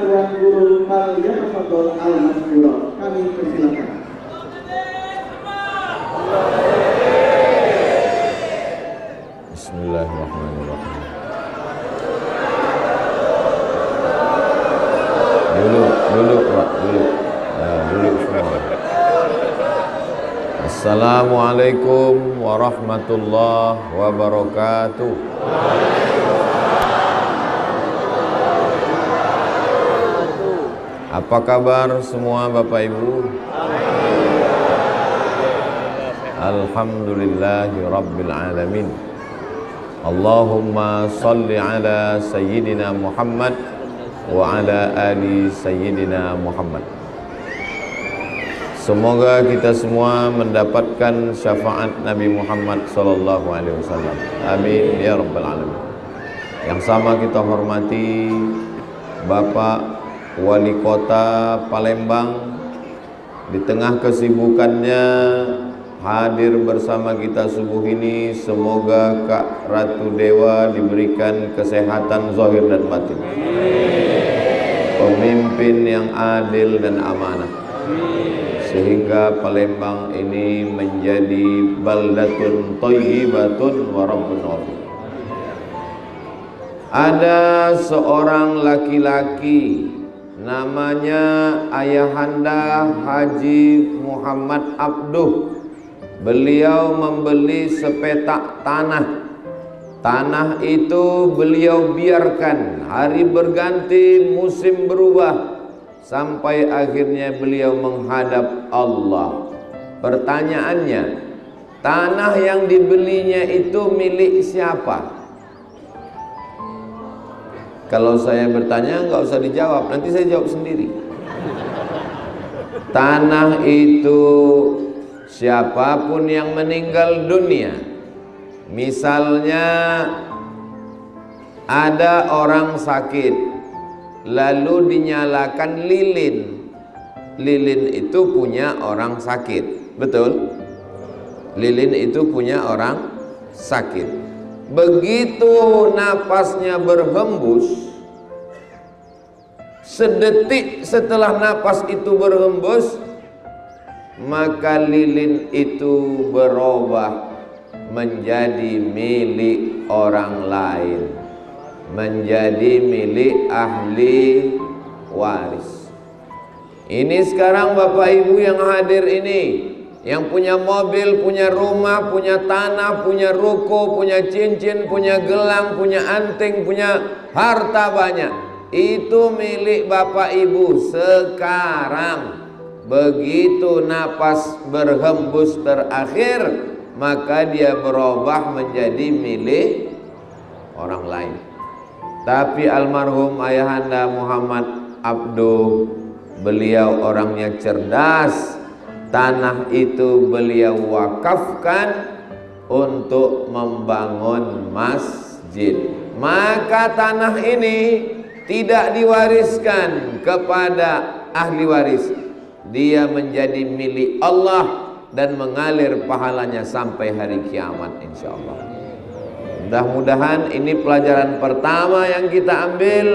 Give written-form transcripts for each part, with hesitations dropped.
Tuan Guru Malia Fadol Al-Masjura, kami persilakan. Bismillahirrahmanirrahim. Dulu Pak, dulu semua. Assalamualaikum warahmatullahi wabarakatuh. Apa kabar semua Bapak Ibu? Alhamdulillahi Rabbil Alamin. Allahumma salli ala Sayyidina Muhammad wa ala ali Sayyidina Muhammad. Semoga kita semua mendapatkan syafaat Nabi Muhammad sallallahu alaihi wasallam. Amin ya rabbal alamin. Yang sama kita hormati Bapak Wali Kota Palembang, di tengah kesibukannya hadir bersama kita subuh ini. Semoga Kak Ratu Dewa diberikan kesehatan zahir dan batin, pemimpin yang adil dan amanah, sehingga Palembang ini menjadi baldatun thayyibatun wa rabbun ghafur. Ada seorang laki-laki namanya Ayahanda Haji Muhammad Abduh. Beliau membeli sepetak tanah. Tanah itu beliau biarkan, hari berganti, musim berubah, sampai akhirnya beliau menghadap Allah. Pertanyaannya, tanah yang dibelinya itu milik siapa? Kalau saya bertanya nggak usah dijawab, nanti saya jawab sendiri. Tanah itu siapapun yang meninggal dunia, misalnya ada orang sakit lalu dinyalakan lilin. Lilin itu punya orang sakit, betul? Lilin itu punya orang sakit. Begitu napasnya berhembus, sedetik setelah napas itu berhembus, maka lilin itu berubah menjadi milik orang lain, menjadi milik ahli waris. Ini sekarang Bapak Ibu yang hadir ini, yang punya mobil, punya rumah, punya tanah, punya ruko, punya cincin, punya gelang, punya anting, punya harta banyak, itu milik Bapak Ibu sekarang. Begitu napas berhembus terakhir, maka dia berubah menjadi milik orang lain. Tapi almarhum Ayahanda Muhammad Abduh, beliau orangnya cerdas. Tanah itu beliau wakafkan untuk membangun masjid. Maka tanah ini tidak diwariskan kepada ahli waris. Dia menjadi milik Allah dan mengalir pahalanya sampai hari kiamat insyaallah. Mudah-mudahan ini pelajaran pertama yang kita ambil.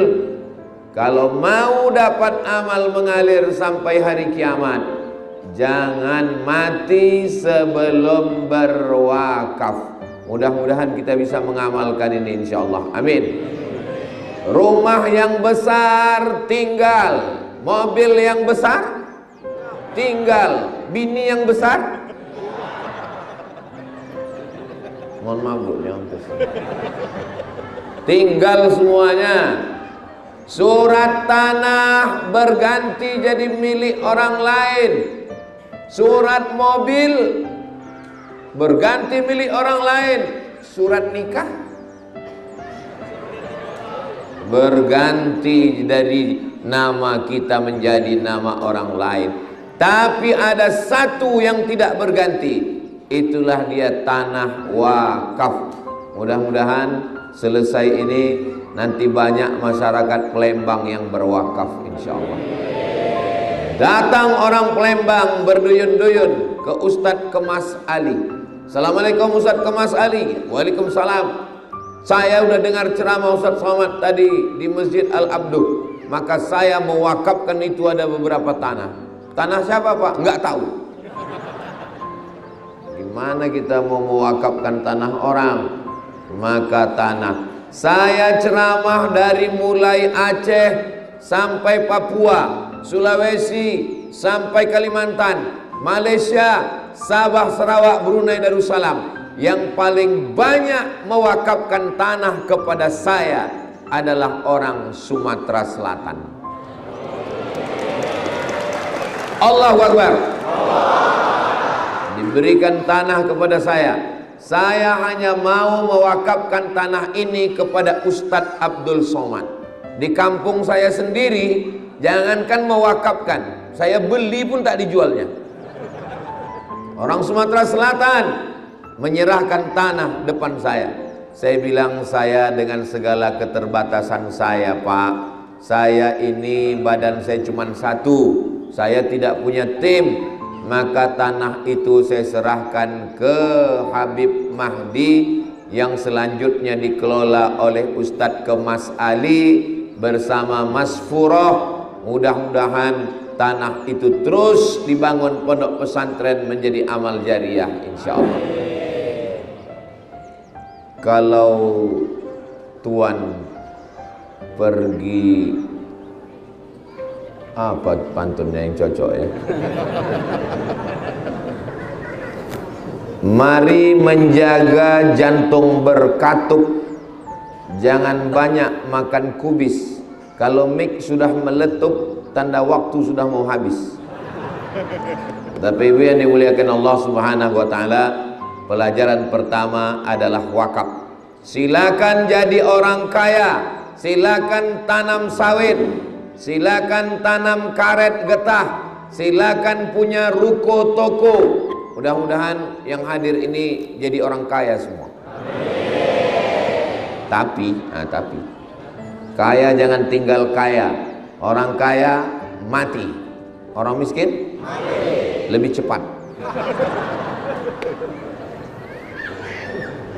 Kalau mau dapat amal mengalir sampai hari kiamat, jangan mati sebelum berwakaf. Mudah-mudahan kita bisa mengamalkan ini insyaallah. Amin. Rumah yang besar tinggal, mobil yang besar tinggal, bini yang besar, mohon maaf Bu, tinggal semuanya. Surat tanah berganti jadi milik orang lain. Surat mobil berganti milik orang lain. Surat nikah berganti dari nama kita menjadi nama orang lain. Tapi ada satu yang tidak berganti, itulah dia tanah wakaf. Mudah-mudahan selesai ini nanti banyak masyarakat Palembang yang berwakaf insyaallah. Datang orang Palembang berduyun-duyun ke Ustadz Kemas Ali. Assalamualaikum Ustadz Kemas Ali. Waalaikumsalam. Saya udah dengar ceramah Ustadz Somad tadi di Masjid Al-Abduh. maka saya mewakafkan itu ada beberapa tanah. Tanah siapa Pak? Enggak tahu. Gimana kita mau mewakafkan tanah orang? Maka tanah. Saya ceramah dari mulai Aceh sampai Papua, Sulawesi sampai Kalimantan, Malaysia, Sabah, Sarawak, Brunei, Darussalam. Yang paling banyak mewakafkan tanah kepada saya adalah orang Sumatera Selatan. Allahu Akbar. Diberikan tanah kepada saya. Saya hanya mau mewakafkan tanah ini kepada Ustadz Abdul Somad. Di kampung saya sendiri, jangankan mewakafkan, saya beli pun tak dijualnya. Orang Sumatera Selatan menyerahkan tanah depan saya. Saya bilang, saya dengan segala keterbatasan saya Pak, saya ini badan saya cuma satu, saya tidak punya tim, maka tanah itu saya serahkan ke Habib Mahdi yang selanjutnya dikelola oleh Ustadz Kemas Ali bersama Mas Furoh. Mudah-mudahan tanah itu terus dibangun pondok pesantren menjadi amal jariah insyaallah. Kalau tuan pergi, apa pantunnya yang cocok ya? Mari menjaga jantung berkatup, jangan banyak makan kubis. Kalau mik sudah meletup, tanda waktu sudah mau habis. Tapi ibu yang dimuliakan Allah Subhanahu wa taala, pelajaran pertama adalah wakaf. Silakan jadi orang kaya, silakan tanam sawit, silakan tanam karet getah, silakan punya ruko toko. Mudah-mudahan yang hadir ini jadi orang kaya semua. Tapi kaya jangan tinggal kaya. Orang kaya mati, orang miskin mati. Lebih cepat.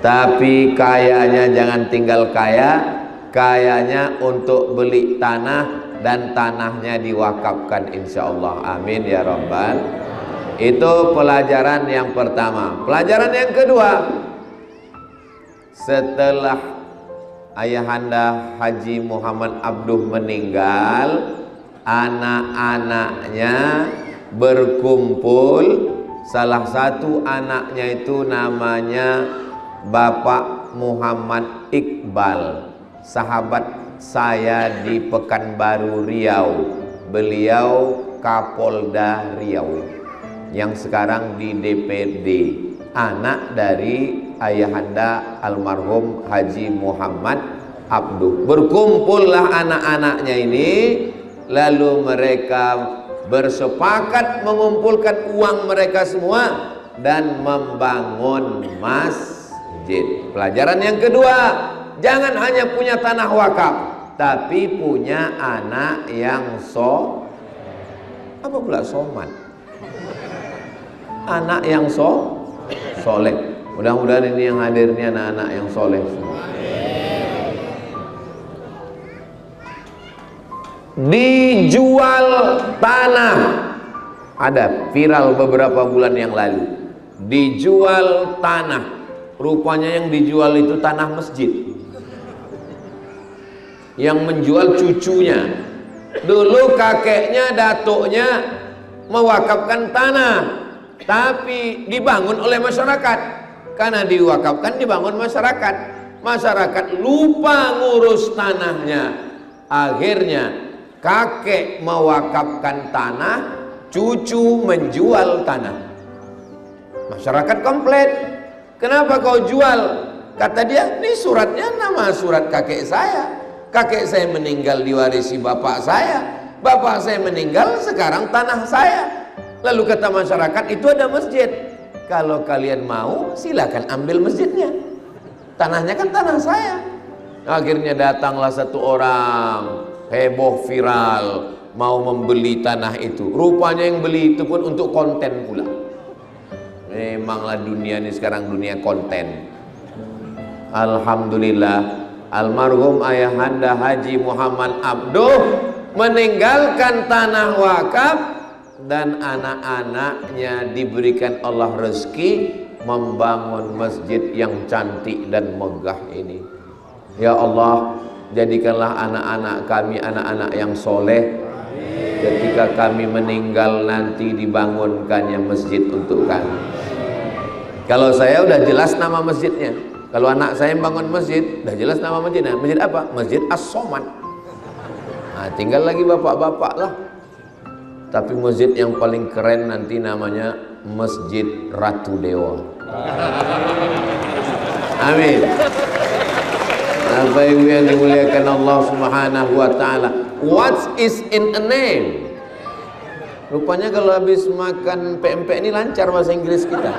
Tapi kayanya jangan tinggal kaya, kayanya untuk beli tanah dan tanahnya diwakafkan insyaallah. Amin ya rabbal. Itu pelajaran yang pertama. Pelajaran yang kedua, setelah ayahanda Haji Muhammad Abduh meninggal, anak-anaknya berkumpul. Salah satu anaknya itu namanya Bapak Muhammad Iqbal, sahabat saya di Pekanbaru Riau. Beliau Kapolda Riau yang sekarang di DPD, anak dari ayahanda almarhum Haji Muhammad Abduh. Berkumpullah anak-anaknya ini, lalu mereka bersepakat mengumpulkan uang mereka semua dan membangun masjid. Pelajaran yang kedua, jangan hanya punya tanah wakaf, tapi punya anak yang apa pula soman? Anak yang soleh. Mudah-mudahan ini yang hadir ini anak-anak yang soleh semua. Dijual tanah, ada viral beberapa bulan yang lalu. Dijual tanah. Rupanya yang dijual itu tanah masjid. Yang menjual cucunya. Dulu kakeknya, datuknya mewakafkan tanah, tapi dibangun oleh masyarakat. Karena diwakafkan dibangun masyarakat. Masyarakat lupa ngurus tanahnya. Akhirnya kakek mewakafkan tanah, cucu menjual tanah. Masyarakat komplain. Kenapa kau jual? Kata dia, ini suratnya nama surat kakek saya. Kakek saya meninggal diwarisi bapak saya. Bapak saya meninggal, sekarang tanah saya. Lalu kata masyarakat, itu ada masjid. Kalau kalian mau, silakan ambil masjidnya. Tanahnya kan tanah saya. Akhirnya datanglah satu orang, heboh viral, mau membeli tanah itu. Rupanya yang beli itu pun untuk konten pula. Memanglah dunia ini sekarang dunia konten. Alhamdulillah, almarhum ayahanda Haji Muhammad Abduh meninggalkan tanah wakaf, dan anak-anaknya diberikan Allah rezeki membangun masjid yang cantik dan megah ini. Ya Allah, jadikanlah anak-anak kami anak-anak yang soleh. Ketika kami meninggal nanti dibangunkannya masjid untuk kami. Kalau saya udah jelas nama masjidnya. Kalau anak saya bangun masjid, udah jelas nama masjidnya. Masjid apa? Masjid As-Somad. Nah, tinggal lagi bapak-bapak lah. Tapi masjid yang paling keren nanti namanya Masjid Ratu Dewa. Amin. Bapak Ibu yang dimuliakan Allah Subhanahu wa taala. What is in a name? Rupanya kalau habis makan PMP ini lancar bahasa Inggris kita.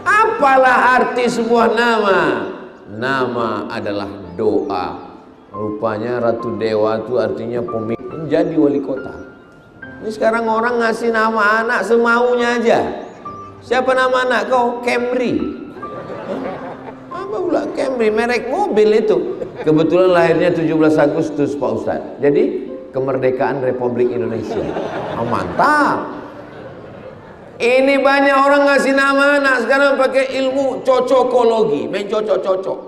Apalah arti sebuah nama? Nama adalah doa. Rupanya Ratu Dewa itu artinya pemimpin, menjadi wali kota. Ini sekarang orang ngasih nama anak semaunya aja. Siapa nama anak kau? Camry. Apa pula Camry? Merek mobil itu. Kebetulan lahirnya 17 Agustus Pak Ustadz. Jadi kemerdekaan Republik Indonesia. Oh, mantap. Ini banyak orang ngasih nama anak sekarang pakai ilmu cocokologi, main cocok-cocok.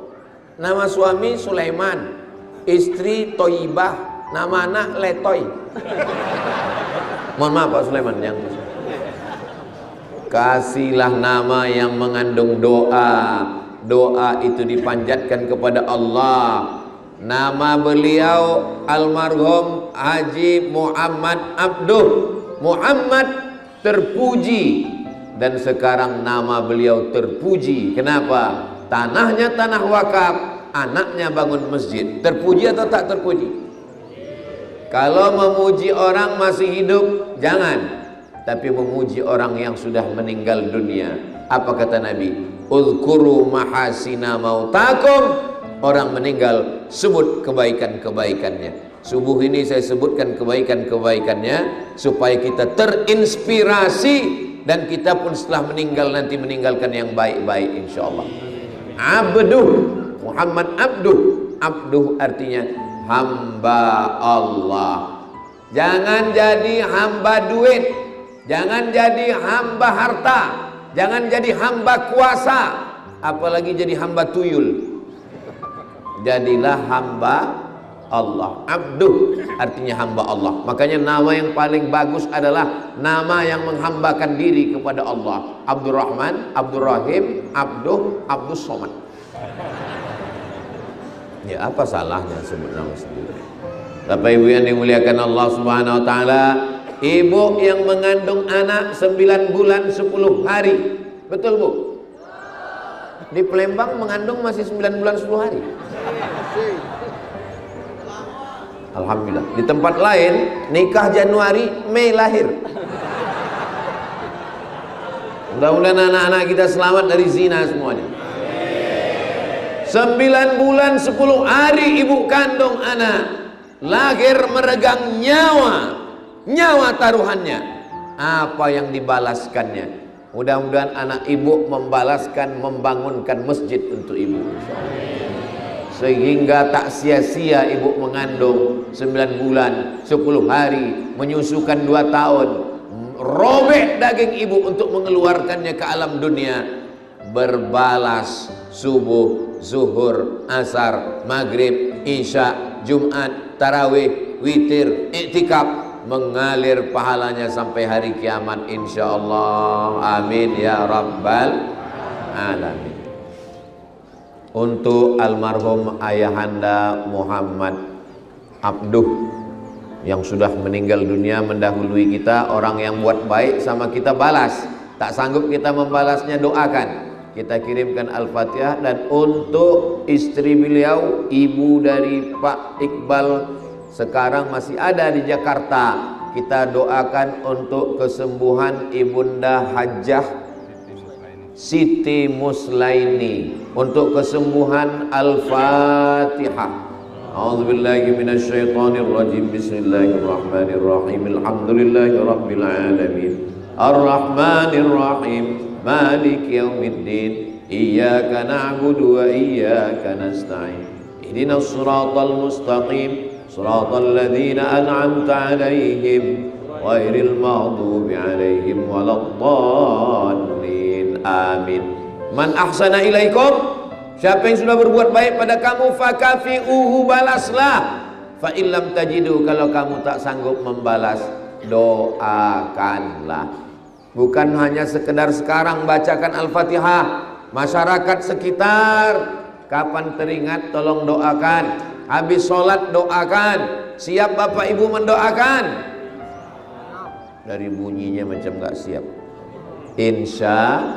Nama suami Sulaiman, istri Toyibah, nama anak Letoy. Mohon maaf Pak Sulaiman, yang kasihlah nama yang mengandung doa. Doa itu dipanjatkan kepada Allah. Nama beliau almarhum Haji Muhammad Abduh. Muhammad terpuji, dan sekarang nama beliau terpuji. Kenapa? Tanahnya tanah wakaf, anaknya bangun masjid. Terpuji atau tak terpuji? Kalau memuji orang masih hidup, jangan. Tapi memuji orang yang sudah meninggal dunia. Apa kata Nabi? Uzkuru mahasina mautakum. Orang meninggal, sebut kebaikan-kebaikannya. Subuh ini saya sebutkan kebaikan-kebaikannya supaya kita terinspirasi, dan kita pun setelah meninggal nanti meninggalkan yang baik-baik insyaallah. Abduh, Muhammad Abduh. Abduh artinya hamba Allah. Jangan jadi hamba duit, jangan jadi hamba harta, jangan jadi hamba kuasa, apalagi jadi hamba tuyul. Jadilah hamba Allah. Abduh artinya hamba Allah. Makanya nama yang paling bagus adalah nama yang menghambakan diri kepada Allah. Abdurrahman, Abdurrahim, Abduh, Abdus Somad. Ya, apa salahnya sebut nama sendiri? Bapak Ibu yang dimuliakan Allah Subhanahu wa taala, ibu yang mengandung anak 9 bulan 10 hari. Betul, Bu? Di Palembang mengandung masih 9 bulan 10 hari. Alhamdulillah. Di tempat lain nikah Januari, Mei lahir. Mudah-mudahan anak-anak kita selamat dari zina semuanya. 9 bulan 10 hari ibu kandung anak, lahir meregang nyawa taruhannya. Apa yang dibalaskannya? Mudah-mudahan anak ibu membalaskan, membangunkan masjid untuk ibu, sehingga tak sia-sia ibu mengandung 9 bulan 10 hari, menyusukan 2 tahun, robek daging ibu untuk mengeluarkannya ke alam dunia, berbalas subuh, zuhur, asar, maghrib, isya, Jumat, tarawih, witir, iktikaf, mengalir pahalanya sampai hari kiamat insyaallah. Amin ya rabbal alamin. Untuk almarhum ayahanda Muhammad Abduh yang sudah meninggal dunia mendahului kita, orang yang buat baik sama kita balas, tak sanggup kita membalasnya, doakan. Kita kirimkan Al-Fatihah. Dan untuk istri beliau, ibu dari Pak Iqbal, sekarang masih ada di Jakarta, kita doakan untuk kesembuhan Ibunda Hajjah Siti Muslaini, untuk kesembuhan. Al-Fatihah. A'udzubillahi minasyaitonirrajim. Bismillahirrahmanirrahim. Alhamdulillahirabbil alamin. Ar-Rahmanirrahim. Maliki yaumiddin. Iyyaka na'budu wa iyyaka nasta'in. Ihdinas siratal mustaqim. Shiratal ladzina an'amta 'alaihim ghairil maghdubi 'alaihim waladdallin. Amin. Man ahsana ilaikum, siapa yang sudah berbuat baik pada kamu, fakafi'uhu, balaslah. Fa illam tajidu, kalau kamu tak sanggup membalas, doakanlah. Bukan hanya sekedar sekarang bacakan Al-Fatihah, masyarakat sekitar kapan teringat tolong doakan. Habis sholat doakan. Siap Bapak Ibu mendoakan? Dari bunyinya macam gak siap. Insya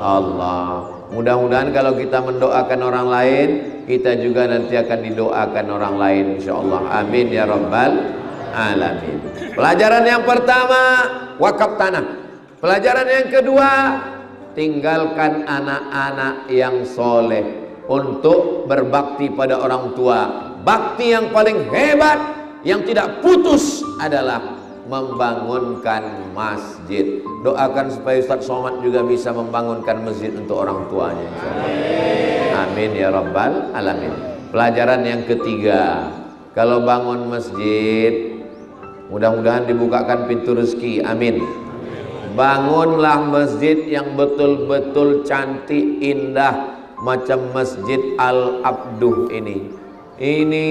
Allah. Mudah-mudahan kalau kita mendoakan orang lain, kita juga nanti akan didoakan orang lain, insya Allah. Amin ya rabbal alamin. Pelajaran yang pertama, wakaf tanah. Pelajaran yang kedua, tinggalkan anak-anak yang soleh untuk berbakti pada orang tua. Bakti yang paling hebat, yang tidak putus adalah membangunkan masjid. Doakan supaya Ustaz Somad juga bisa membangunkan masjid untuk orang tuanya. Amin ya rabbal alamin. Pelajaran yang ketiga, kalau bangun masjid, mudah-mudahan dibukakan pintu rezeki. Amin. Bangunlah masjid yang betul-betul cantik, indah, macam Masjid Al-Abduh ini. Ini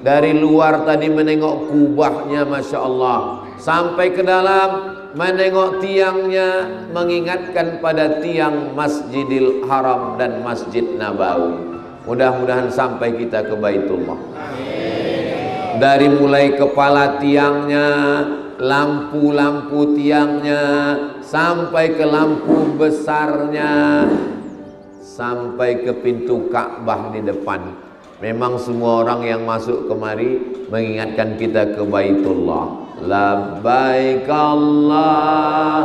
dari luar tadi menengok kubahnya, Masya Allah, sampai ke dalam menengok tiangnya, mengingatkan pada tiang Masjidil Haram dan Masjid Nabawi. Mudah-mudahan sampai kita ke Baitullah. Dari mulai kepala tiangnya, lampu-lampu tiangnya, sampai ke lampu besarnya, sampai ke pintu Ka'bah di depan. Memang semua orang yang masuk kemari mengingatkan kita ke Baitullah. Labbaik Allahumma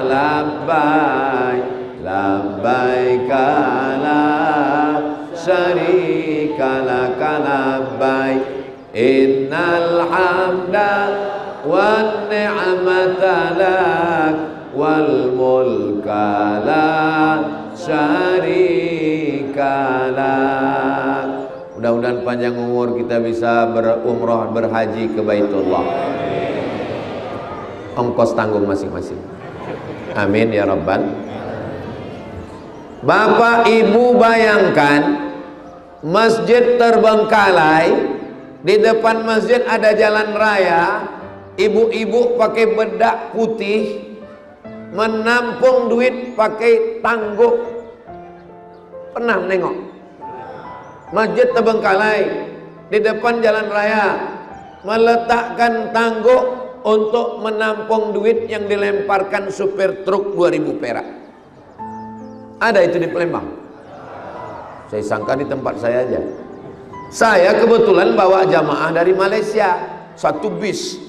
labbaik, labbaik la syarika laka labbaik, innal hamda wan ni'mata lak wal mulka la syarika lak. Mudah-mudahan panjang umur kita bisa berumrah, berhaji ke Baitullah. Ongkos tanggung masing-masing. Amin ya rabbal. Bapak Ibu bayangkan, masjid terbengkalai, di depan masjid ada jalan raya, ibu-ibu pakai bedak putih menampung duit pakai tangguk. Pernah nengok? Masjid terbengkalai, di depan jalan raya meletakkan tangguk untuk menampung duit yang dilemparkan supir truk 2000 perak. Ada itu di Palembang? Saya sangka di tempat saya aja. Saya kebetulan bawa jamaah dari Malaysia, satu bis.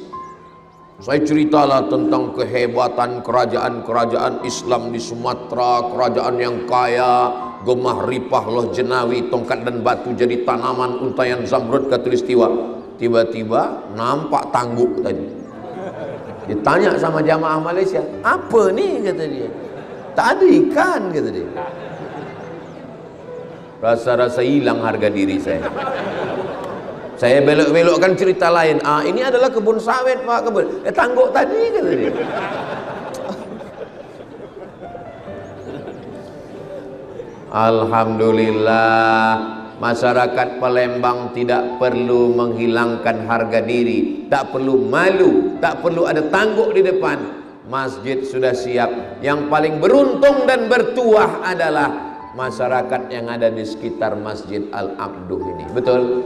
Saya ceritalah tentang kehebatan kerajaan-kerajaan Islam di Sumatera, kerajaan yang kaya, gemah ripah loh jenawi, tongkat dan batu jadi tanaman, untayan zamrud katulistiwa. Tiba-tiba nampak tangguk tadi. Ditanya sama jamaah Malaysia, apa nih, kata dia. Tak ada ikan, kata dia. Rasa-rasa hilang harga diri saya. Saya belok-belokkan cerita lain. Ini adalah kebun sawit, Pak, kebun. Tangguk tadi, kata dia. Alhamdulillah, masyarakat Palembang tidak perlu menghilangkan harga diri, tak perlu malu, tak perlu ada tangguk di depan. Masjid sudah siap. Yang paling beruntung dan bertuah adalah masyarakat yang ada di sekitar Masjid Al-Abduh ini. Betul?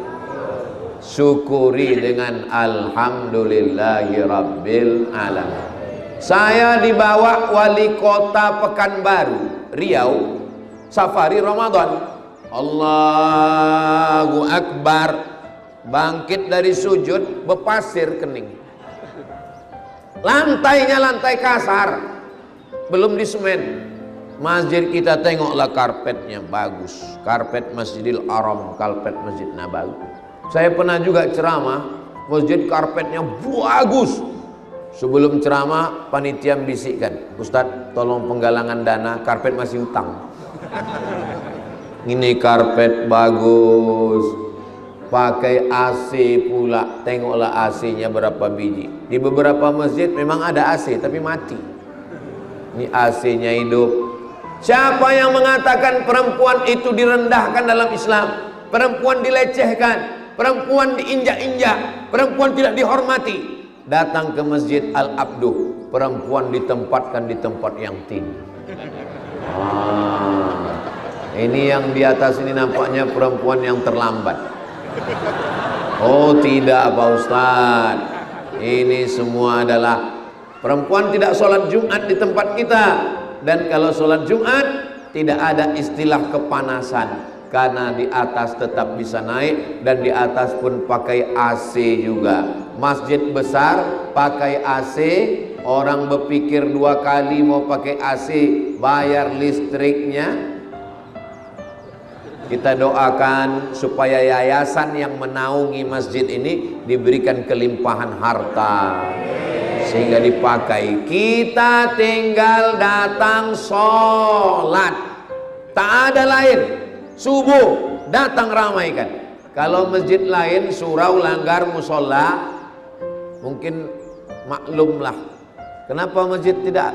Syukuri dengan alhamdulillahi rabbil alamin. Saya dibawa wali kota Pekanbaru, Riau, safari Ramadan. Allahu Akbar. Bangkit dari sujud, berpasir kening. Lantainya lantai kasar, belum disemen. Masjid kita tengoklah karpetnya bagus. Karpet Masjidil Haram, karpet Masjid Nabawi. Saya pernah juga ceramah, masjid karpetnya bagus. Sebelum ceramah, panitia bisikkan, Ustadz tolong penggalangan dana, karpet masih utang. Ini karpet bagus, pakai AC pula. Tengoklah AC-nya berapa biji. Di beberapa masjid memang ada AC tapi mati. Ini AC-nya hidup. Siapa yang mengatakan perempuan itu direndahkan dalam Islam, perempuan dilecehkan, perempuan diinjak-injak, perempuan tidak dihormati, datang ke Masjid Al-Abduh, perempuan ditempatkan di tempat yang tinggi. Ini yang di atas ini nampaknya perempuan yang terlambat. Oh tidak Pak Ustadz, ini semua adalah perempuan tidak sholat Jumat di tempat kita. Dan kalau sholat Jumat tidak ada istilah kepanasan, karena di atas tetap bisa naik, dan di atas pun pakai AC juga. Masjid besar pakai AC, orang berpikir dua kali mau pakai AC, bayar listriknya. Kita doakan supaya yayasan yang menaungi masjid ini diberikan kelimpahan harta sehingga dipakai. Kita tinggal datang sholat, tak ada lain. Subuh datang ramaikan. Kalau masjid lain surau langgar musola, mungkin maklumlah. Kenapa masjid tidak?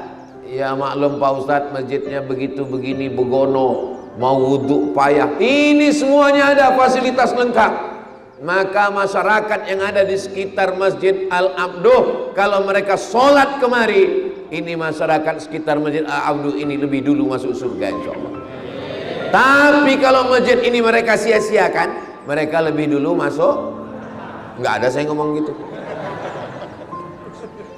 Ya maklum Pak Ustadz, masjidnya begitu begini begono, mau wudhu payah. Ini semuanya ada fasilitas lengkap. Maka masyarakat yang ada di sekitar Masjid Al-Abduh, kalau mereka sholat kemari, ini masyarakat sekitar Masjid Al-Abduh ini lebih dulu masuk surga insyaallah. Tapi kalau masjid ini mereka sia-siakan, mereka lebih dulu masuk. Nggak ada saya ngomong gitu.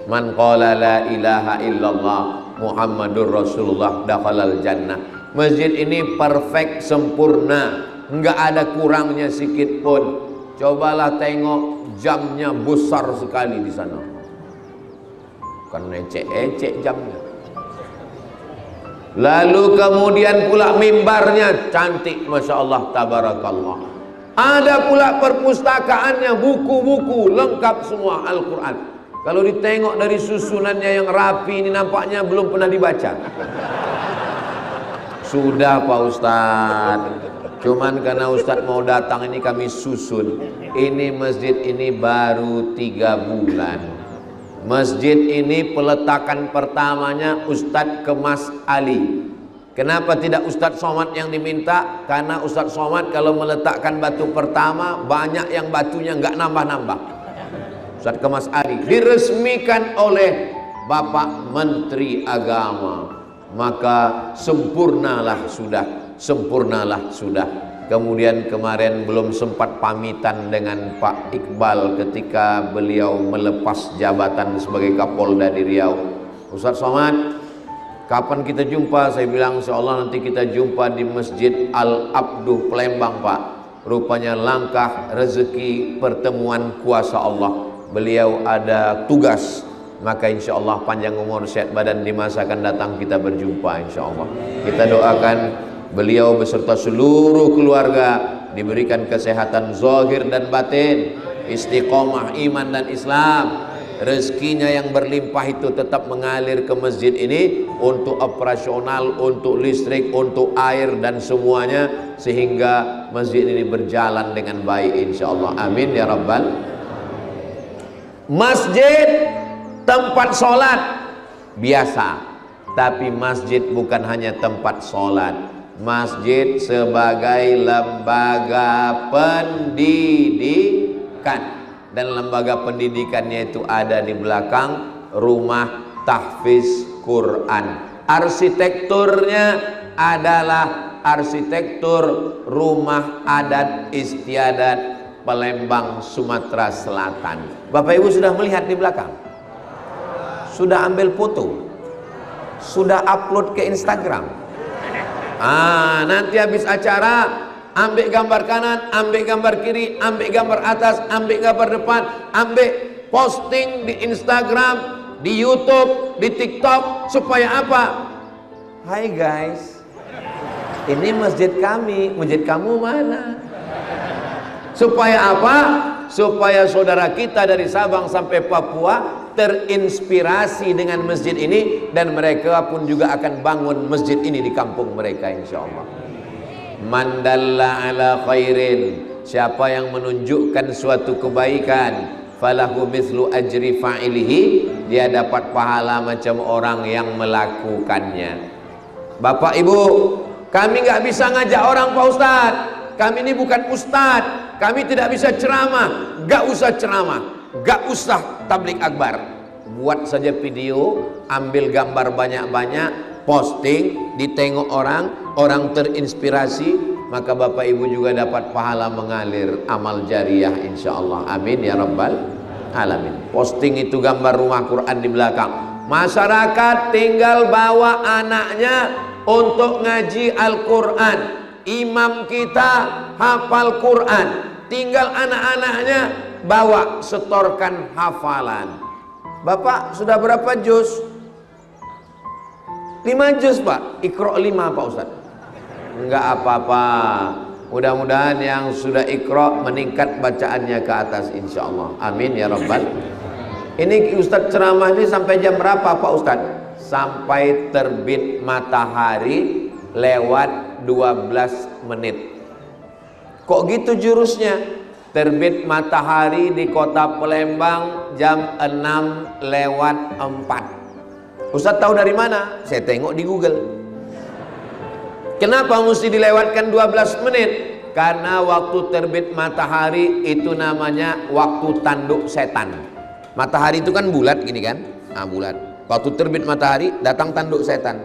Man qala la ilaha illallah Muhammadur Rasulullah dakhalal jannah. Masjid ini perfect, sempurna, nggak ada kurangnya sedikit pun. Cobalah tengok jamnya besar sekali di sana. Kan ecek-ecek jamnya. Lalu kemudian pula mimbarnya cantik, masya Allah, tabarakallah. Ada pula perpustakaannya, buku-buku lengkap semua Al-Quran. Kalau ditengok dari susunannya yang rapi, ini nampaknya belum pernah dibaca. Sudah Pak Ustadz, cuman karena Ustadz mau datang ini kami susun. Ini masjid ini baru 3 bulan. Masjid ini peletakan pertamanya Ustadz Kemas Ali. Kenapa tidak Ustadz Somad yang diminta? Karena Ustadz Somad kalau meletakkan batu pertama, banyak yang batunya nggak nambah-nambah. Ustadz Kemas Ali diresmikan oleh Bapak Menteri Agama, maka sempurnalah sudah, sempurnalah sudah. Kemudian kemarin belum sempat pamitan dengan Pak Iqbal ketika beliau melepas jabatan sebagai Kapolda di Riau. Ustadz Somad, kapan kita jumpa? Saya bilang insyaallah nanti kita jumpa di Masjid Al-Abduh Palembang Pak. Rupanya langkah rezeki pertemuan kuasa Allah. Beliau ada tugas, maka insya Allah panjang umur sehat badan di masa akan datang kita berjumpa insya Allah. Kita doakan beliau beserta seluruh keluarga diberikan kesehatan zahir dan batin, istiqomah iman dan Islam, rezekinya yang berlimpah itu tetap mengalir ke masjid ini untuk operasional, untuk listrik, untuk air dan semuanya, sehingga masjid ini berjalan dengan baik insya Allah. Amin ya rabbal. Masjid tempat sholat biasa, tapi masjid bukan hanya tempat sholat. Masjid sebagai lembaga pendidikan, dan lembaga pendidikannya itu ada di belakang rumah tahfiz Quran. Arsitekturnya adalah arsitektur rumah adat istiadat Palembang, Sumatera Selatan. Bapak Ibu sudah melihat di belakang? Sudah ambil foto? Sudah upload ke Instagram? Nanti habis acara ambil gambar kanan, ambil gambar kiri, ambil gambar atas, ambil gambar depan, ambil posting di Instagram, di YouTube, di TikTok. Supaya apa? Hai guys, ini masjid kami, masjid kamu mana? Supaya apa? Supaya saudara kita dari Sabang sampai Papua terinspirasi dengan masjid ini, dan mereka pun juga akan bangun masjid ini di kampung mereka insya Allah. Man dalla ala khairin, siapa yang menunjukkan suatu kebaikan, falahu mithlu ajri fa'ilihi, dia dapat pahala macam orang yang melakukannya. Bapak Ibu, kami nggak bisa ngajak orang Pak Ustadz, kami ini bukan ustadz, kami tidak bisa ceramah. Nggak usah ceramah, nggak usah tablik akbar, buat saja video, ambil gambar banyak-banyak, posting, ditengok orang, orang terinspirasi, maka Bapak Ibu juga dapat pahala mengalir amal jariah insyaallah. Amin ya rabbal alamin. Posting itu gambar rumah Quran di belakang, masyarakat tinggal bawa anaknya untuk ngaji Al-Quran. Imam kita hafal Quran, tinggal anak-anaknya bawa setorkan hafalan. Bapak sudah berapa juz? 5 juz Pak. Iqra 5 Pak Ustaz. Enggak apa-apa, mudah-mudahan yang sudah Iqra meningkat bacaannya ke atas insyaallah. Amin ya rabbal. Ini Ustadz ceramah ini sampai jam berapa Pak Ustadz? Sampai terbit matahari lewat 12 menit. Kok gitu jurusnya? Terbit matahari di kota Palembang jam 6 lewat 4. Ustadz tahu dari mana? Saya tengok di Google. Kenapa mesti dilewatkan 12 menit? Karena waktu terbit matahari itu namanya waktu tanduk setan. Matahari itu kan bulat gini kan? Nah, bulat. Waktu terbit matahari datang tanduk setan.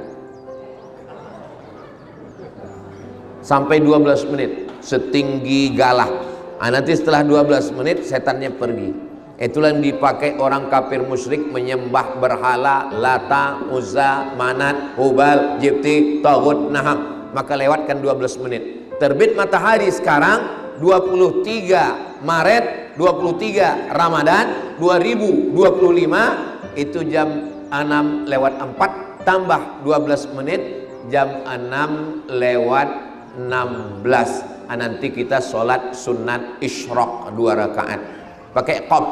Sampai 12 menit setinggi galah. Nah, nanti setelah 12 menit setannya pergi. Itulah yang dipakai orang kafir musyrik menyembah berhala Lata, Uzza, Manat, Hubal, Jibti, Taghut, Naham. Maka lewatkan 12 menit. Terbit matahari sekarang 23 Maret 23 Ramadan 2025, itu jam 6 lewat 4 tambah 12 menit jam 6 lewat 16. Nanti kita sholat sunat isyraq 2 rakaat pakai qab,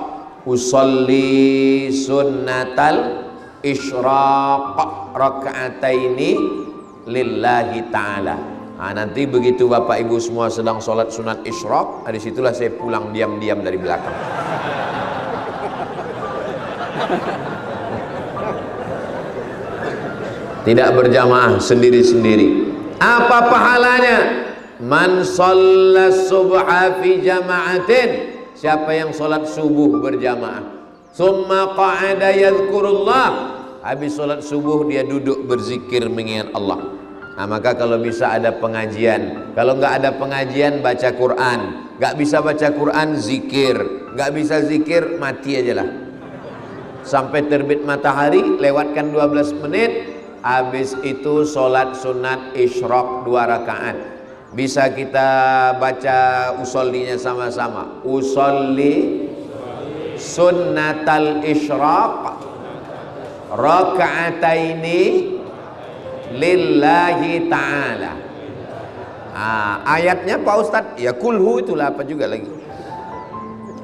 usolli sunnatal isyraq rakaataini lillahi ta'ala. Nah, nanti begitu Bapak Ibu semua sedang sholat sunat isyraq, disitulah saya pulang diam-diam dari belakang. Tidak berjamaah, sendiri-sendiri. Apa pahalanya? Man shalla subha fi jama'atin, siapa yang sholat subuh berjamaah, summa qa'ada yadhkurullah, habis sholat subuh dia duduk berzikir mengingat Allah. Nah, maka kalau bisa ada pengajian, kalau nggak ada pengajian baca Quran, nggak bisa baca Quran zikir, nggak bisa zikir mati aja lah. Sampai terbit matahari lewatkan 12 menit, habis itu sholat sunat isyraq 2 rakaat. Bisa kita baca usollinya sama-sama. Usolli sunnatal isyraq rakaataini lillahi ta'ala. Ayatnya Pak Ustadz, ya kulhu itulah apa juga lagi.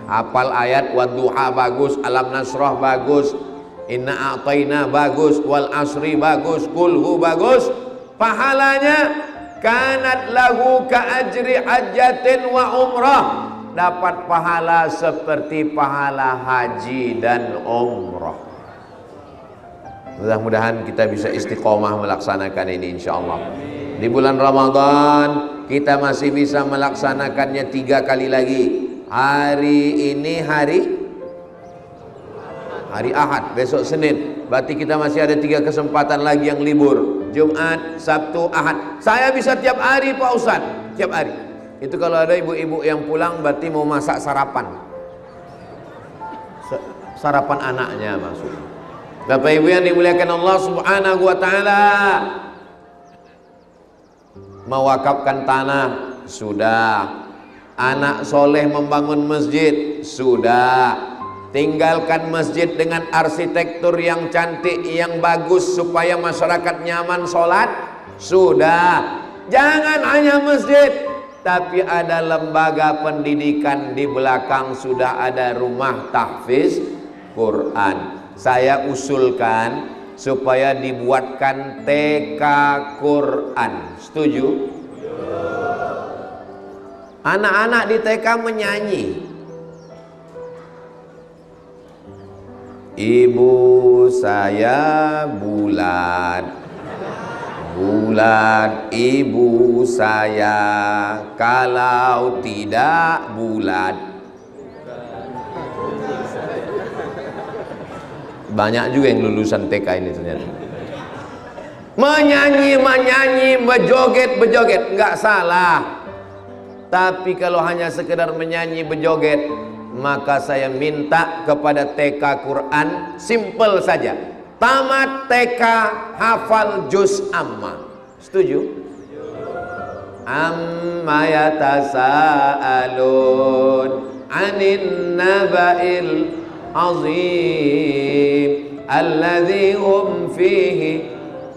Hafal ayat, wadduha bagus, alam nasrah bagus, inna a'tayna bagus, wal asri bagus, kulhu bagus. Pahalanya kanat lahu ka ajri hajjatin wa umrah, dapat pahala seperti pahala haji dan umrah. Mudah-mudahan kita bisa istiqomah melaksanakan ini insyaallah. Di bulan Ramadan kita masih bisa melaksanakannya 3 kali lagi. Hari ini hari Ahad, besok Senin. Berarti kita masih ada 3 kesempatan lagi yang libur. Jumat, Sabtu, Ahad. Saya bisa tiap hari Pak Ustaz, tiap hari. Itu kalau ada ibu-ibu yang pulang berarti mau masak sarapan. Sarapan anaknya maksudnya. Bapak Ibu yang dimuliakan Allah Subhanahu wa taala, mewakafkan tanah sudah, anak soleh membangun masjid sudah, tinggalkan masjid dengan arsitektur yang cantik yang bagus supaya masyarakat nyaman sholat sudah. Jangan hanya masjid, tapi ada lembaga pendidikan di belakang, sudah ada rumah tahfiz Quran. Saya usulkan supaya dibuatkan TK Quran. Setuju? Anak-anak di TK menyanyi. Ibu saya bulat, bulat ibu saya, kalau tidak bulat. Banyak juga yang lulusan TK ini ternyata. Menyanyi, berjoget, nggak salah. Tapi kalau hanya sekedar menyanyi, berjoget, maka saya minta kepada TK Quran, simple saja. Tamat TK, hafal juz amma. Setuju? Amma yatasaalun anin naba'il azim alladzi hum fihi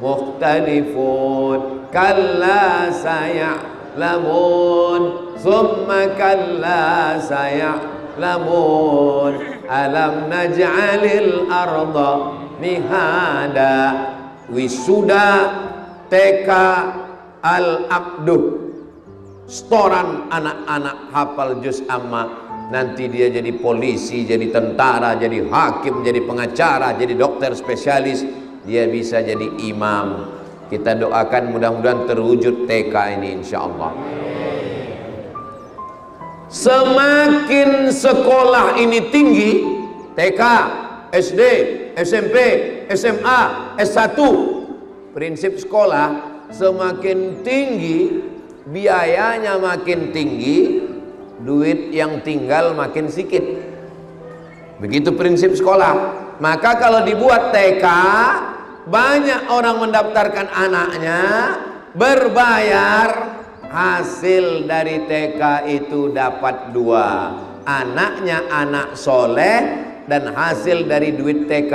mukhtalifun kalla saya'lamun thumma kalla saya'lamun alam naj'alil arda mihada. Wisuda TK Al-Abduh, setoran anak-anak hafal juz amma. Nanti dia jadi polisi, jadi tentara, jadi hakim, jadi pengacara, jadi dokter spesialis. Dia bisa jadi imam. Kita doakan mudah-mudahan terwujud TK ini insyaallah. Semakin sekolah ini tinggi, TK, SD, SMP, SMA, S1, prinsip sekolah semakin tinggi, biayanya makin tinggi, duit yang tinggal makin sedikit. Begitu prinsip sekolah. Maka kalau dibuat TK, banyak orang mendaftarkan anaknya, berbayar, hasil dari TK itu dapat dua. Anaknya anak soleh, dan hasil dari duit TK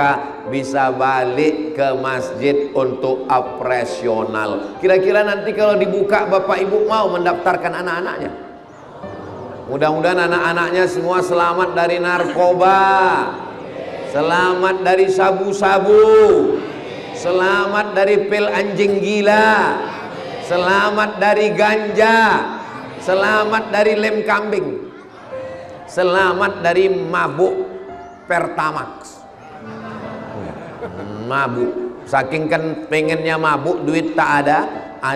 bisa balik ke masjid untuk operasional. Kira-kira nanti kalau dibuka, Bapak Ibu mau mendaftarkan anak-anaknya? Mudah-mudahan anak-anaknya semua selamat dari narkoba, selamat dari sabu-sabu, selamat dari pil anjing gila, selamat dari ganja, selamat dari lem kambing, selamat dari mabuk Pertamax. Mabuk, saking kan pengennya mabuk, duit tak ada,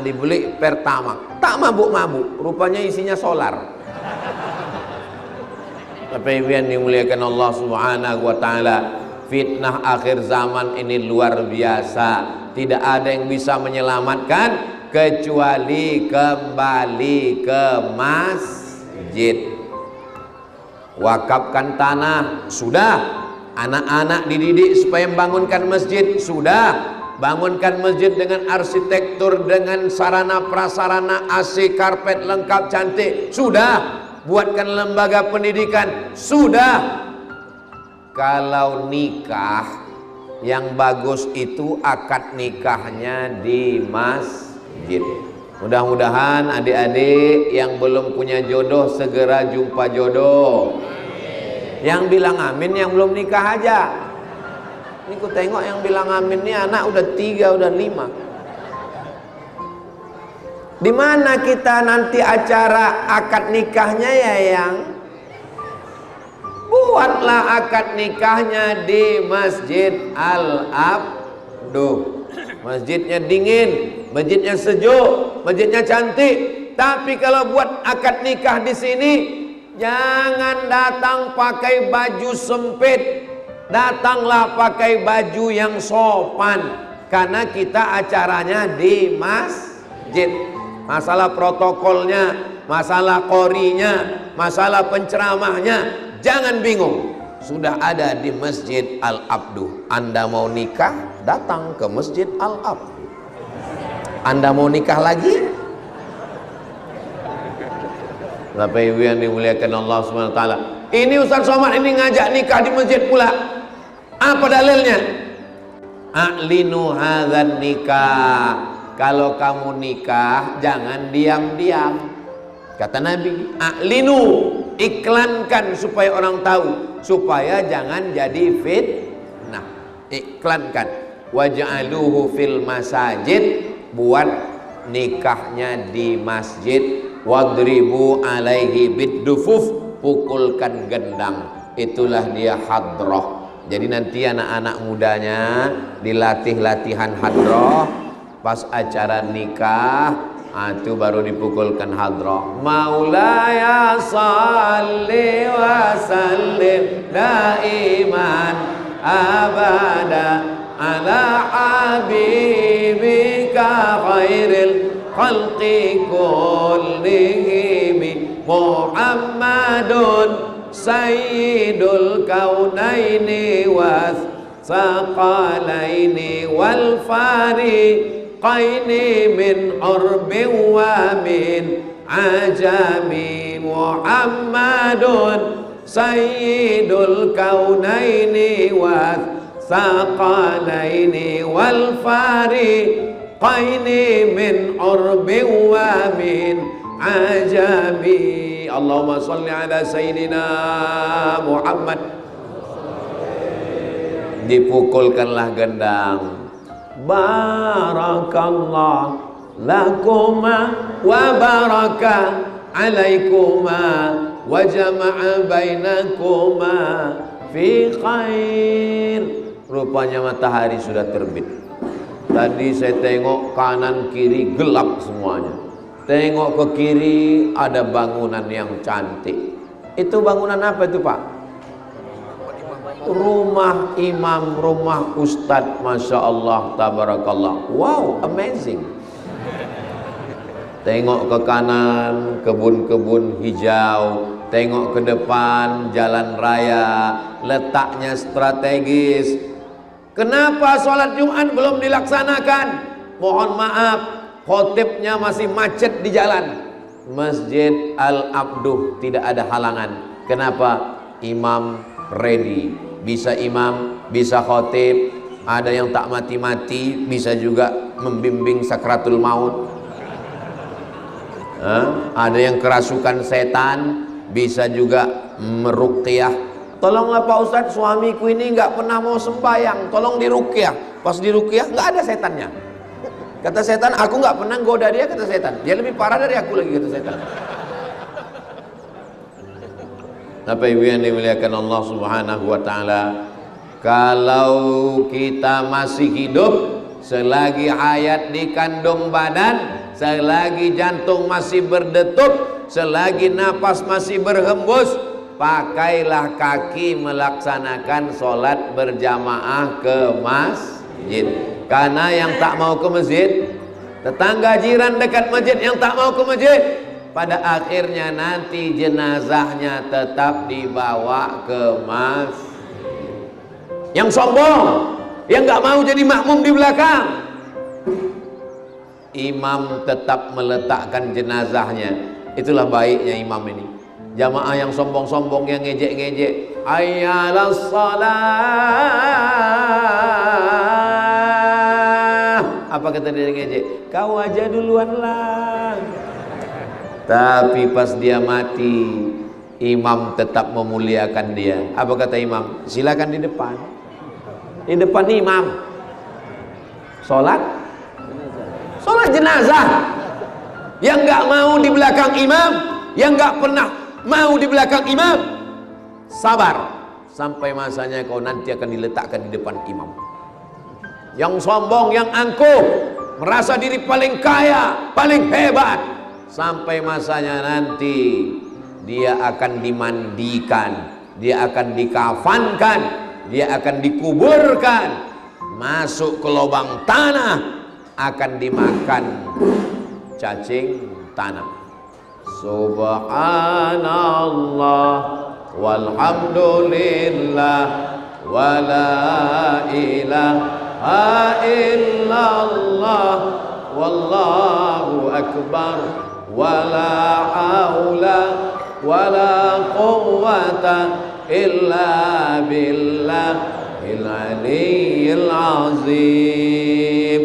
dibeli Pertamax. Tak mabuk-mabuk, rupanya isinya solar. Tapi yang dimuliakan Allah Subhanahu wa taala, fitnah akhir zaman ini luar biasa. Tidak ada yang bisa menyelamatkan kecuali kembali ke masjid. Wakafkan tanah, sudah. Anak-anak dididik supaya membangunkan masjid, sudah. Bangunkan masjid dengan arsitektur, dengan sarana prasarana, AC, karpet lengkap cantik, sudah. Buatkan lembaga pendidikan, sudah. Kalau nikah yang bagus itu akad nikahnya di masjid. Mudah-mudahan adik-adik yang belum punya jodoh segera jumpa jodoh. Yang bilang amin yang belum nikah aja. Ini ku tengok yang bilang amin ini anak udah 3, udah 5. Di mana kita nanti acara akad nikahnya ya yang? Buatlah akad nikahnya di Masjid Al-Abduh. Masjidnya dingin, masjidnya sejuk, masjidnya cantik. Tapi kalau buat akad nikah di sini, jangan datang pakai baju sempit. Datanglah pakai baju yang sopan. Karena kita acaranya di masjid. Masalah protokolnya, masalah qorinya, masalah penceramahnya, jangan bingung. Sudah ada di Masjid Al-Abduh. Anda mau nikah, datang ke Masjid Al-Abduh. Anda mau nikah lagi? Bapak Ibu yang dimuliakan Allah SWT, ini Ustaz Somad ini ngajak nikah di masjid pula. Apa dalilnya? A'linu hadzan nikah. Kalau kamu nikah, jangan diam-diam. Kata Nabi, a'linu, iklankan supaya orang tahu, supaya jangan jadi fitnah. Iklankan. Waj'aluhu fil masajid, buat nikahnya di masjid. wadribu alaihi biddufuf, pukulkan gendang. Itulah dia hadroh. Jadi nanti anak-anak mudanya dilatih latihan hadroh, pas acara nikah itu baru dipukulkan hadroh. Maulaya salli wa sallim daiman abada ala habibika khairil khalqi kullihim Muhammadun sayyidul kaunaini was saqalaini wal fariqaini min urbin wa min ajami. Muhammadun sayyidul kaunaini was saqalaini wal fariqaini min urbin wa min ajami. Allahumma salli ala Sayyidina Muhammad. Dipukulkanlah gendang. Barakallah lakuma wa baraka alaikuma wa jama'a bainakuma fi khair. Rupanya matahari sudah terbit. Tadi saya tengok kanan kiri gelap semuanya. Tengok ke kiri ada bangunan yang cantik. Itu bangunan apa itu Pak? Rumah imam, rumah ustadz. Masya Allah, tabarakallah. Wow, amazing. Tengok ke kanan, kebun-kebun hijau. Tengok ke depan, jalan raya. Letaknya strategis. Kenapa sholat Jumat belum dilaksanakan? Mohon maaf, khotibnya masih macet di jalan. Masjid Al-Abduh tidak ada halangan. Kenapa? Imam ready. Bisa imam, bisa khotib. Ada yang tak mati-mati, bisa juga membimbing sakratul maut. Ada yang kerasukan setan, bisa juga meruqyah. Tolonglah Pak Ustadz, suamiku ini nggak pernah mau sembahyang, tolong diruqyah. Pas diruqyah nggak ada setannya. Kata setan, aku nggak pernah goda dia, kata setan. Dia lebih parah dari aku lagi, kata setan. Bapak Ibu yang dimuliakan Allah Subhanahu wa taala, kalau kita masih hidup, selagi hayat di kandung badan, selagi jantung masih berdetup, selagi napas masih berhembus, pakailah kaki melaksanakan sholat berjamaah ke masjid. Karena yang tak mau ke masjid, tetangga jiran dekat masjid yang tak mau ke masjid, pada akhirnya nanti jenazahnya tetap dibawa ke masjid. Yang sombong, yang gak mau jadi makmum di belakang, imam tetap meletakkan jenazahnya. Itulah baiknya imam ini. Jamaah yang sombong-sombong, yang ngejek-ngejek, ayyalas salah, apa kata dia ngejek? Kau aja duluan lah. Tapi pas dia mati, imam tetap memuliakan dia. Apa kata imam? Silakan di depan. Di depan imam sholat jenazah. Yang nggak mau di belakang imam, yang nggak pernah mau di belakang imam, sabar sampai masanya kau nanti akan diletakkan di depan imam. Yang sombong, yang angkuh, merasa diri paling kaya, paling hebat, sampai masanya nanti dia akan dimandikan, dia akan dikafankan, dia akan dikuburkan, masuk ke lubang tanah, akan dimakan cacing tanah. Subhanallah walhamdulillah wala ilaha illallah wallahu akbar wala haula wala quwwata illa billahil aliyyil azim.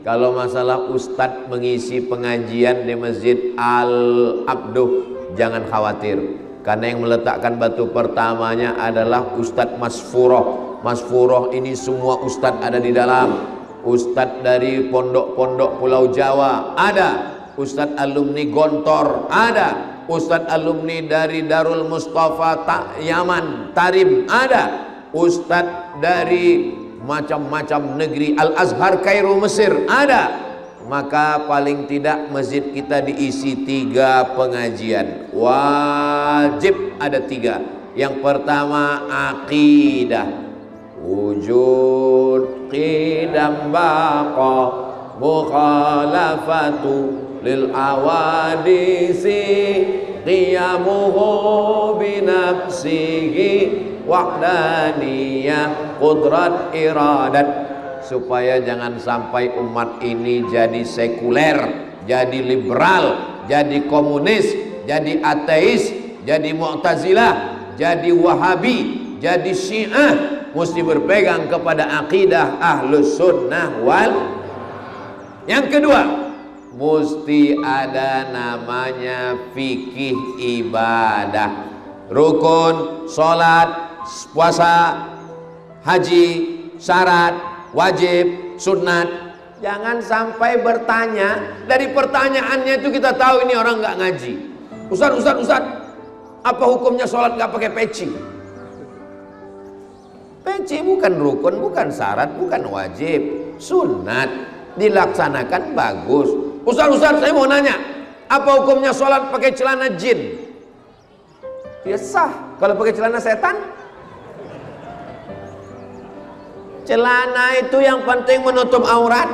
Kalau masalah ustadz mengisi pengajian di Masjid Al-Abduh, jangan khawatir, karena yang meletakkan batu pertamanya adalah Ustadz Masfuroh. Masfuroh ini semua ustadz ada di dalam. Ustadz dari pondok-pondok Pulau Jawa ada, Ustadz alumni Gontor ada, Ustadz alumni dari Darul Mustafa Yaman Tarim ada, Ustadz dari macam-macam negeri, Al Azhar Kairo Mesir ada. Maka paling tidak masjid kita diisi 3 pengajian wajib, ada 3. Yang pertama akidah, wujud qidam baqa mukhalafatu lil awadisi qiyamuhu binafsihi wahdaniyah qudrat iradat. Supaya jangan sampai umat ini jadi sekuler, jadi liberal, jadi komunis, jadi ateis, jadi mu'tazilah, jadi wahabi, jadi syiah. Mesti berpegang kepada akidah ahlus sunnah wal. Yang kedua, mesti ada namanya fikih ibadah, rukun, sholat, puasa, haji, syarat, wajib, sunat. Jangan sampai bertanya, dari pertanyaannya itu kita tahu ini orang nggak ngaji. Ustaz, apa hukumnya sholat nggak pakai peci? Peci bukan rukun, bukan syarat, bukan wajib, sunat, dilaksanakan bagus. Ustaz, saya mau nanya, apa hukumnya sholat pakai celana jin? Ya sah. Kalau pakai celana setan? Celana itu yang penting menutup aurat.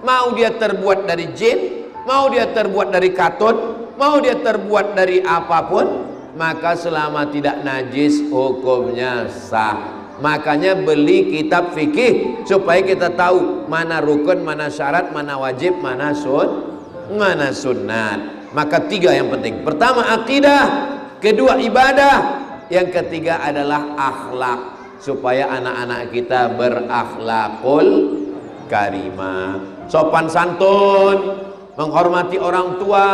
Mau dia terbuat dari jin, mau dia terbuat dari katun, mau dia terbuat dari apapun, maka selama tidak najis hukumnya sah. Makanya beli kitab fikih supaya kita tahu mana rukun, mana syarat, mana wajib, mana sunnat. Maka 3 yang penting. Pertama akidah, kedua ibadah, yang ketiga adalah akhlak. Supaya anak-anak kita berakhlakul karimah, sopan santun, menghormati orang tua,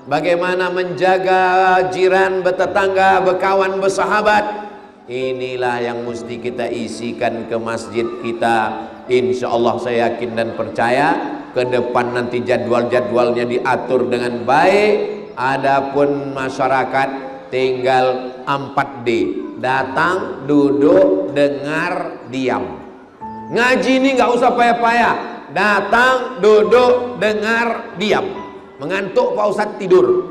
bagaimana menjaga jiran, bertetangga, berkawan, bersahabat. Inilah yang mesti kita isikan ke masjid kita. Insya Allah saya yakin dan percaya ke depan nanti jadwal-jadwalnya diatur dengan baik. Adapun masyarakat tinggal 4D. Datang, duduk, dengar, diam. Ngaji ini nggak usah payah-payah. Datang, duduk, dengar, diam. Mengantuk Pak Ustadz tidur.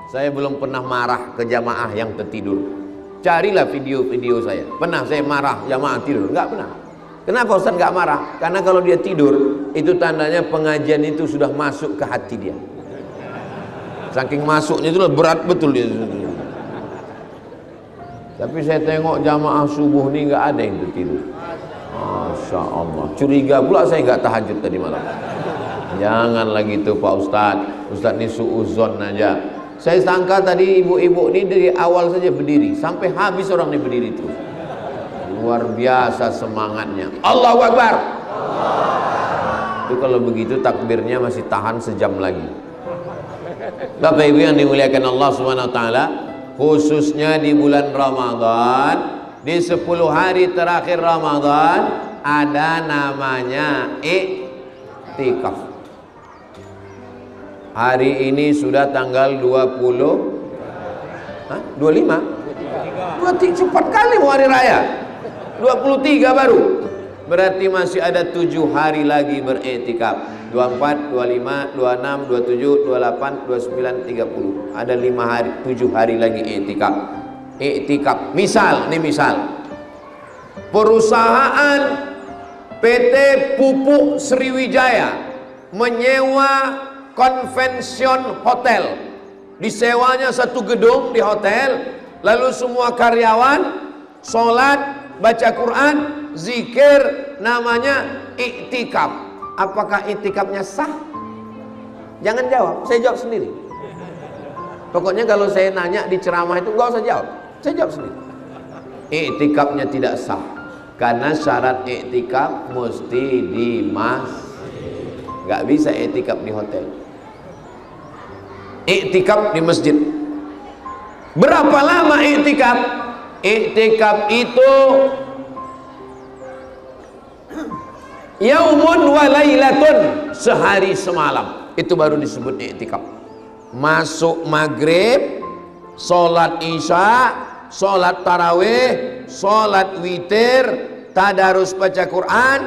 Saya belum pernah marah ke jamaah yang tertidur. Carilah video-video saya. Pernah saya marah jamaah tidur? Nggak pernah. Kenapa Ustadz nggak marah? Karena kalau dia tidur, itu tandanya pengajian itu sudah masuk ke hati dia. Saking masuknya itu berat betul dia. Tapi saya tengok jamaah subuh ini nggak ada yang tertidur. Masya Allah. Curiga pula saya nggak tahajud tadi malam. Jangan lagi tuh Pak Ustadz. Ustadz ini suuzon aja. Saya sangka tadi ibu-ibu ini dari awal saja berdiri sampai habis orang ini berdiri terus. Luar biasa semangatnya. Allahu Akbar. Itu kalau begitu takbirnya masih tahan sejam lagi. Bapak Ibu yang dimuliakan Allah Subhanahu wa taala, khususnya di bulan Ramadan, di 10 hari terakhir Ramadan ada namanya iktikaf. Hari ini sudah tanggal 25. 23 cepat kali mau hari raya. 23 baru. Berarti masih ada 7 hari lagi beriktikaf. 24, 25, 26, 27, 28, 29, 30. Ada 5 hari, 7 hari lagi iktikaf. Iktikaf. Misal, ini misal. Perusahaan PT Pupuk Sriwijaya menyewa konvension hotel. Disewanya satu gedung di hotel, lalu semua karyawan sholat, baca Quran, zikir, namanya iktikaf. Apakah iktikafnya sah? Jangan jawab, saya jawab sendiri. Pokoknya kalau saya nanya di ceramah itu nggak usah jawab, saya jawab sendiri. Iktikafnya tidak sah karena syarat iktikaf mesti di masjid. Nggak bisa iktikaf di hotel. Iktikaf di masjid. Berapa lama iktikaf? Iktikaf itu yaumun wa lailatun, sehari semalam. itu baru disebut i'tikaf. Masuk maghrib, sholat isya, sholat tarawih, sholat witir, tadarus baca Quran,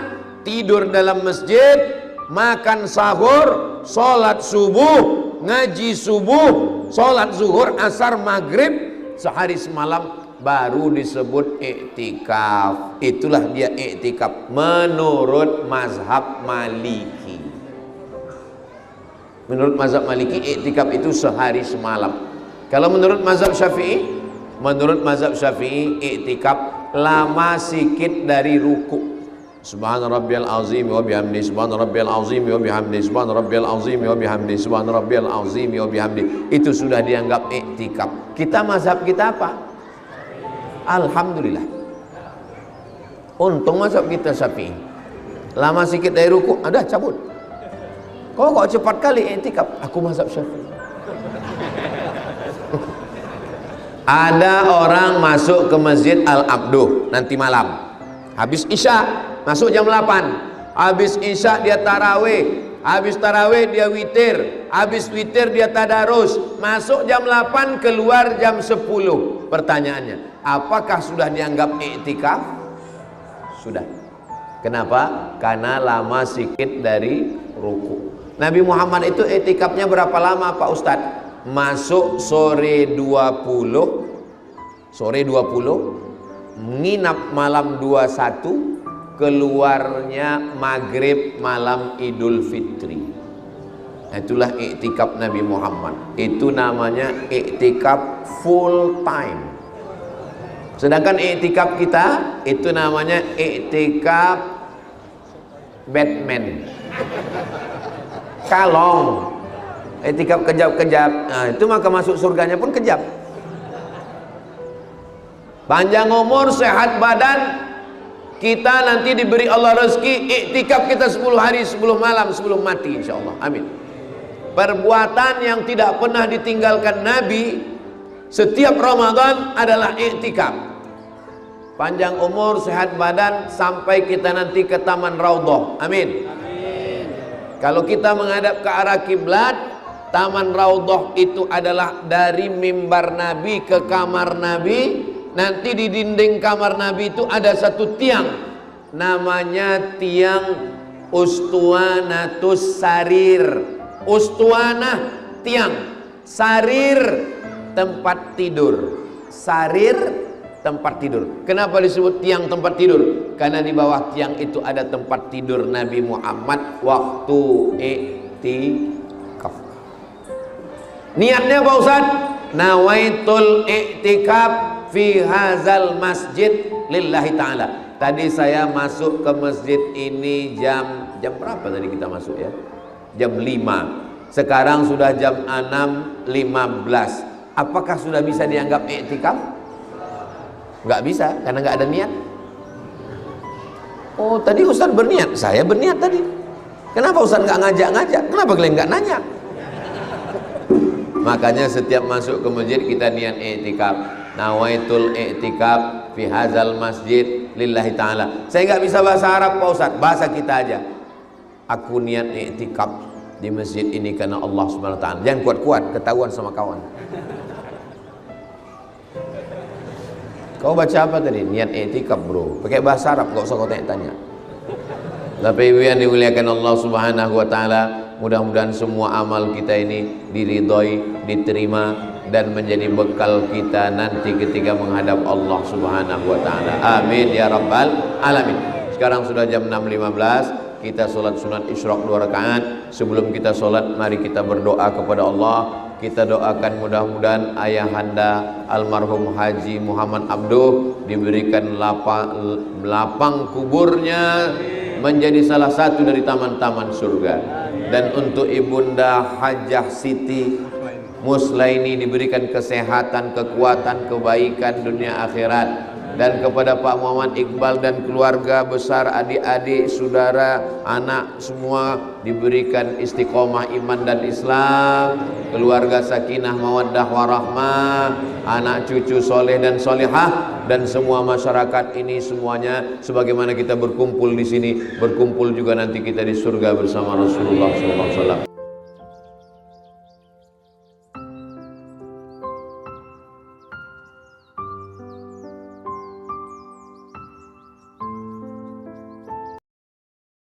tidur dalam masjid, makan sahur, sholat subuh, ngaji subuh, sholat zuhur, asar, maghrib, sehari semalam, baru disebut i'tikaf. Itulah dia i'tikaf menurut mazhab Maliki. Menurut mazhab Maliki, i'tikaf itu sehari semalam. Kalau menurut mazhab Syafi'i, i'tikaf lama sikit dari ruku. Subhana rabbiyal azim wa bihamdi, subhana rabbiyal azim wa bihamdi, subhana rabbiyal azim wa bihamdi, subhana rabbiyal azim wa bihamdi. Itu sudah dianggap i'tikaf. Kita mazhab kita apa? Alhamdulillah. Untung mazhab kita Syafi'i. Lama sikit dari ruku, ada cabut. Kok cepat kali i'tikaf? Aku mazhab Syafi'i. Ada orang masuk ke Masjid Al-Abduh nanti malam, habis isya, masuk jam 8, habis isya dia tarawih, habis tarawih dia witir, habis witir dia tadarus, masuk jam 8, keluar jam 10. Pertanyaannya, apakah sudah dianggap i'tikaf? Sudah. Kenapa? Karena lama sikit dari ruku. Nabi Muhammad itu i'tikafnya berapa lama Pak Ustadz? Masuk sore 20, nginap malam 21, keluarnya maghrib malam Idul Fitri. Itulah i'tikaf Nabi Muhammad. Itu namanya i'tikaf full time. Sedangkan i'tikaf kita itu namanya i'tikaf Batman, kalong. I'tikaf kejap-kejap, nah itu maka masuk surganya pun kejap. Panjang umur, sehat badan, kita nanti diberi Allah rezeki i'tikaf kita 10 hari 10 malam sebelum mati insyaallah. Amin. Perbuatan yang tidak pernah ditinggalkan Nabi setiap Ramadan adalah i'tikaf. Panjang umur, sehat badan, sampai kita nanti ke Taman Raudhah. Amin. Amin. Kalau kita menghadap ke arah kiblat, Taman Raudhah itu adalah dari mimbar Nabi ke kamar Nabi. Nanti di dinding kamar Nabi itu ada satu tiang, namanya tiang Ustuanatus Sarir. Ustuanah tiang, sarir tempat tidur. Sarir tempat tidur. Kenapa disebut tiang tempat tidur? Karena di bawah tiang itu ada tempat tidur Nabi Muhammad waktu i'tikaf. Niatnya Pak Ustaz, nawaitul i'tikaf fi hazal masjid lillahi ta'ala. Tadi saya masuk ke masjid ini jam berapa tadi kita masuk ya? Jam 5. Sekarang sudah jam 6.15. Apakah sudah bisa dianggap i'tikaf? Enggak bisa, karena enggak ada niat. Oh, tadi Ustaz berniat, saya berniat tadi. Kenapa Ustaz enggak ngajak-ngajak? Kenapa kalian enggak nanya? Makanya setiap masuk ke masjid kita niat i'tikaf. Nawaitul i'tikaf fi hadzal masjid lillahi ta'ala. Saya nggak bisa bahasa Arab Pak Ustaz, bahasa kita aja. Aku niat i'tikaf di masjid ini karena Allah Subhanahu wa taala. Jangan kuat-kuat, ketahuan sama kawan. Kau baca apa tadi? Niat i'tikaf bro. Pakai bahasa Arab, nggak usah kau tanya-tanya. Tapi ibu yang dimuliakan Allah Subhanahu wa taala, mudah-mudahan semua amal kita ini diridhoi, diterima dan menjadi bekal kita nanti ketika menghadap Allah Subhanahu wa taala. Amin ya rabbal alamin. Sekarang sudah jam 6.15, kita sholat sunat isyraq 2 rakaat. Sebelum kita sholat, mari kita berdoa kepada Allah. Kita doakan mudah-mudahan ayahanda almarhum Haji Muhammad Abduh diberikan lapang kuburnya menjadi salah satu dari taman-taman surga. Dan untuk ibunda Hajah Siti Muslaini diberikan kesehatan, kekuatan, kebaikan dunia akhirat. Dan kepada Pak Muhammad Iqbal dan keluarga besar, adik-adik, saudara, anak semua diberikan istiqomah iman dan Islam, keluarga sakinah mawaddah warahmah, anak cucu soleh dan solehah, dan semua masyarakat ini semuanya sebagaimana kita berkumpul di sini, berkumpul juga nanti kita di surga bersama Rasulullah SAW.